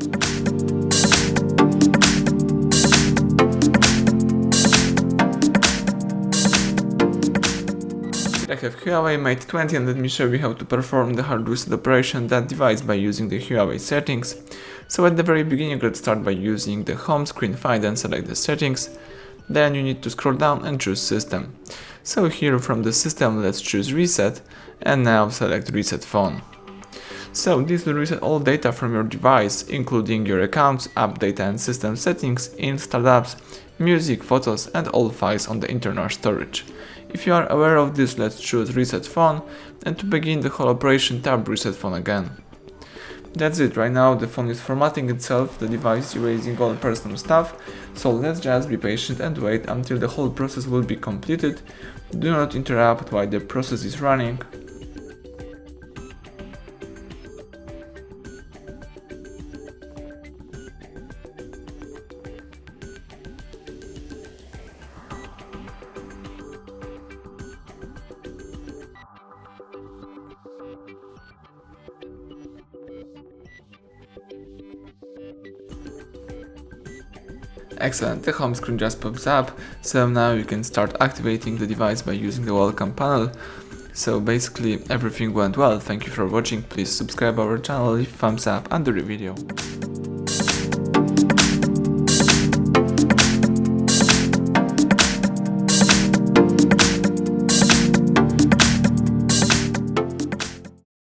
I have HUAWEI Mate 20 and let me show you how to perform the hard reset operation on that device by using the HUAWEI settings. So at the very beginning, let's start by using the home screen, find and select the settings. Then you need to scroll down and choose system. So here from the system, let's choose reset and now select reset phone. So this will reset all data from your device, including your accounts, app data and system settings, installed apps, music, photos and all files on the internal storage. If you are aware of this, let's choose reset phone and to begin the whole operation tap reset phone again. That's it, right now the phone is formatting itself, the device erasing all personal stuff, so let's just be patient and wait until the whole process will be completed. Do not interrupt while the process is running. Excellent, the home screen just pops up, so now you can start activating the device by using the welcome panel. So basically everything went well, thank you for watching, please subscribe our channel, leave thumbs up under the video.